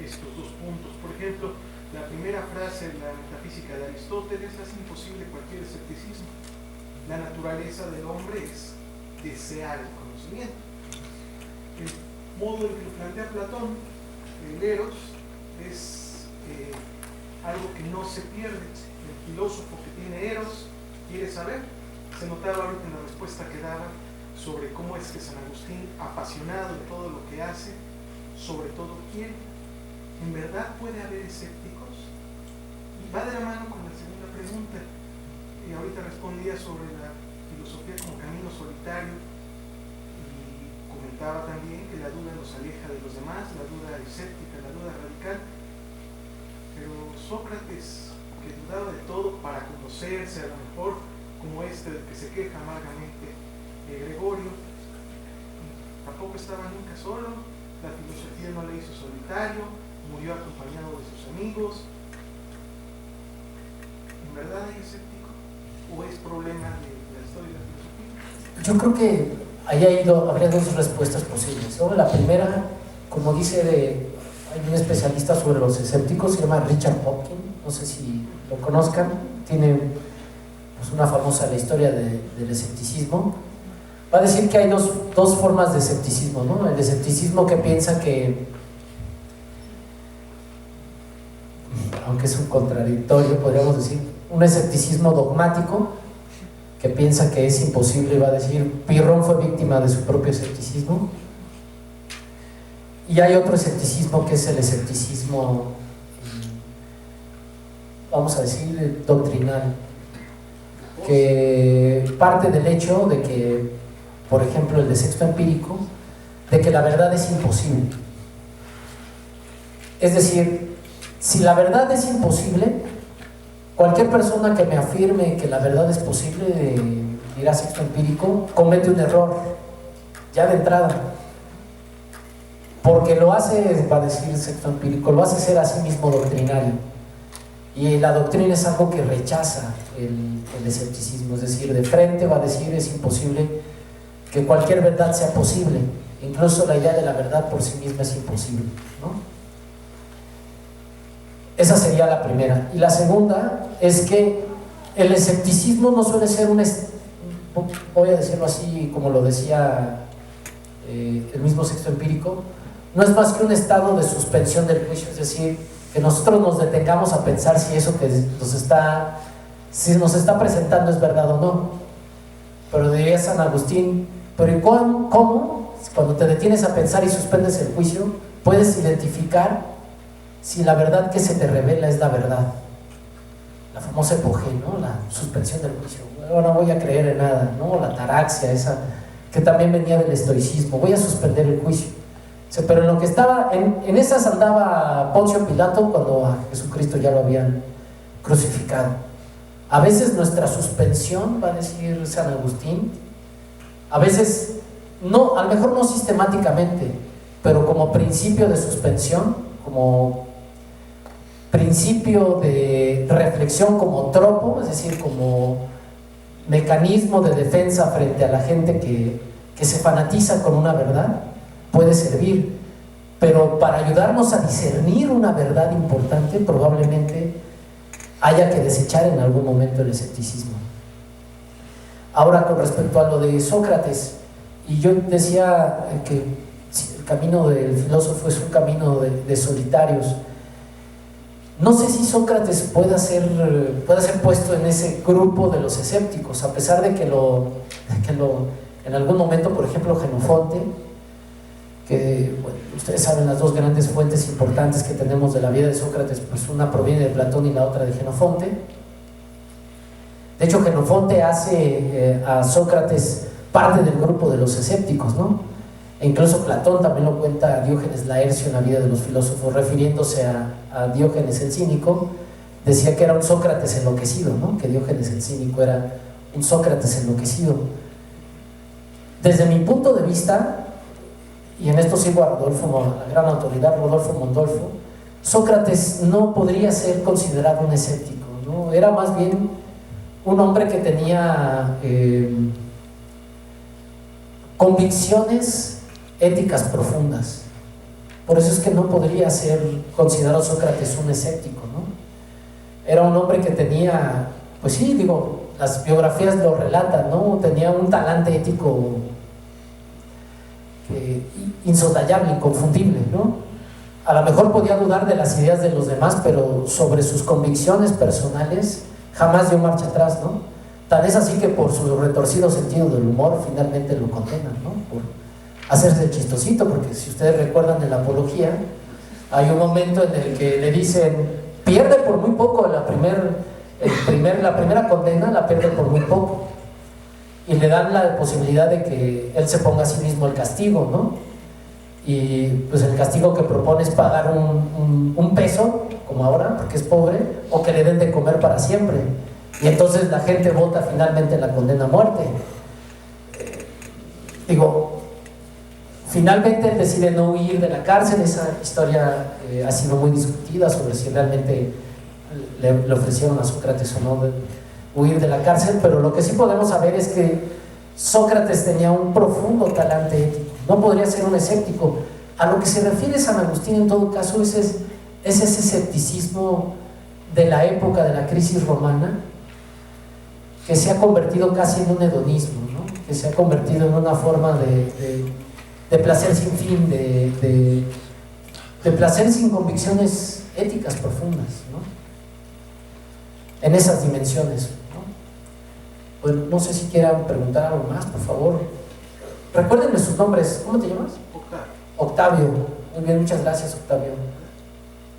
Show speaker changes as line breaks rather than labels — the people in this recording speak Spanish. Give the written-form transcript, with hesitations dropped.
estos dos puntos. Por ejemplo, la primera frase de la metafísica de Aristóteles hace imposible cualquier escepticismo. La naturaleza del hombre es desear el conocimiento. El modo en que lo plantea Platón, el eros, es algo que no se pierde. El filósofo que tiene eros quiere saber. Se notaba ahorita en la respuesta que daba sobre cómo es que San Agustín, apasionado de todo lo que hace, sobre todo quiere. ¿En verdad puede haber escépticos? Y va de la mano con la segunda pregunta. Y ahorita respondía sobre la filosofía como camino solitario y comentaba también que la duda nos aleja de los demás, la duda escéptica, la duda radical. Pero Sócrates, que dudaba de todo para conocerse, a lo mejor como este del que se queja amargamente Gregorio, tampoco estaba nunca solo. La filosofía no le hizo solitario, murió acompañado de sus amigos. ¿En verdad hay escéptico? ¿O es problema de la historia de la filosofía?
Yo creo que ahí habría dos respuestas posibles, ¿no? La primera, como dice, hay un especialista sobre los escépticos, se llama Richard Dawkins, no sé si lo conozcan, tiene pues una famosa la historia del escepticismo. Va a decir que hay dos formas de escepticismo, ¿no? El escepticismo que piensa que, aunque es un contradictorio, podríamos decir, un escepticismo dogmático, que piensa que es imposible, va a decir, Pirrón fue víctima de su propio escepticismo. Y hay otro escepticismo que es el escepticismo, vamos a decir, doctrinal, que parte del hecho de que, por ejemplo, el de sexto empírico, de que la verdad es imposible. Es decir, si la verdad es imposible, cualquier persona que me afirme que la verdad es posible, dirá sexto empírico, comete un error, ya de entrada. Porque lo hace, va a decir sexto empírico, lo hace ser a sí mismo doctrinario. Y la doctrina es algo que rechaza el escepticismo, es decir, de frente va a decir es imposible que cualquier verdad sea posible, incluso la idea de la verdad por sí misma es imposible, ¿no? Esa sería la primera. Y la segunda es que el escepticismo no suele ser voy a decirlo así como lo decía el mismo sexto empírico, no es más que un estado de suspensión del juicio, es decir, que nosotros nos detengamos a pensar si eso que nos está presentando es verdad o no. Pero diría San Agustín, pero ¿y cómo? Cuando te detienes a pensar y suspendes el juicio, puedes identificar si la verdad que se te revela es la verdad. La famosa epogé, ¿no? La suspensión del juicio. No voy a creer en nada, ¿no? La taraxia, esa que también venía del estoicismo. Voy a suspender el juicio. Pero en lo que estaba, en esas andaba Poncio Pilato cuando a Jesucristo ya lo habían crucificado. A veces nuestra suspensión, va a decir San Agustín, a veces, no, a lo mejor no sistemáticamente, pero como principio de suspensión, como principio de reflexión, como tropo, es decir, como mecanismo de defensa frente a la gente que se fanatiza con una verdad, puede servir, pero para ayudarnos a discernir una verdad importante probablemente haya que desechar en algún momento el escepticismo. Ahora, con respecto a lo de Sócrates, y yo decía que el camino del filósofo es un camino de solitarios. No sé si Sócrates pueda ser puesto en ese grupo de los escépticos, a pesar de que en algún momento, por ejemplo, Jenofonte, que bueno, ustedes saben las dos grandes fuentes importantes que tenemos de la vida de Sócrates, pues una proviene de Platón y la otra de Jenofonte. De hecho, Jenofonte hace a Sócrates parte del grupo de los escépticos, ¿no? E incluso Platón también lo cuenta a Diógenes Laercio en la vida de los filósofos, refiriéndose a Diógenes el cínico, decía que era un Sócrates enloquecido, ¿no? Que Diógenes el cínico era un Sócrates enloquecido. Desde mi punto de vista, y en esto sigo a Rodolfo, a la gran autoridad Rodolfo Mondolfo, Sócrates no podría ser considerado un escéptico, ¿no? Era más bien un hombre que tenía convicciones éticas profundas, Por eso es que no podría ser considerado Sócrates un escéptico, ¿no? Era un hombre que tenía, pues sí, digo, las biografías lo relatan, ¿no? Tenía un talante ético insoslayable, inconfundible, ¿no? A lo mejor podía dudar de las ideas de los demás, pero sobre sus convicciones personales jamás dio marcha atrás, ¿no? Tan es así que por su retorcido sentido del humor finalmente lo condenan, ¿no? Por hacerse el chistosito, porque si ustedes recuerdan en la Apología, hay un momento en el que le dicen, pierde por muy poco la primera condena, la pierde por muy poco, y le dan la posibilidad de que él se ponga a sí mismo el castigo, ¿no? Y pues el castigo que propone es pagar un peso, como ahora, porque es pobre, o que le den de comer para siempre. Y entonces la gente vota finalmente la condena a muerte. Finalmente él decide no huir de la cárcel. Esa historia ha sido muy discutida sobre si realmente le ofrecieron a Sócrates o no huir de la cárcel, pero lo que sí podemos saber es que Sócrates tenía un profundo talante ético, no podría ser un escéptico. A lo que se refiere San Agustín en todo caso es ese escepticismo de la época de la crisis romana, que se ha convertido casi en un hedonismo, ¿no? Que se ha convertido en una forma de placer sin fin, de placer sin convicciones éticas profundas, ¿no? En esas dimensiones, ¿no? Bueno, no sé si quieran preguntar algo más, por favor. Recuérdenme sus nombres. ¿Cómo te llamas?
Octavio.
Octavio. Muy bien, muchas gracias, Octavio.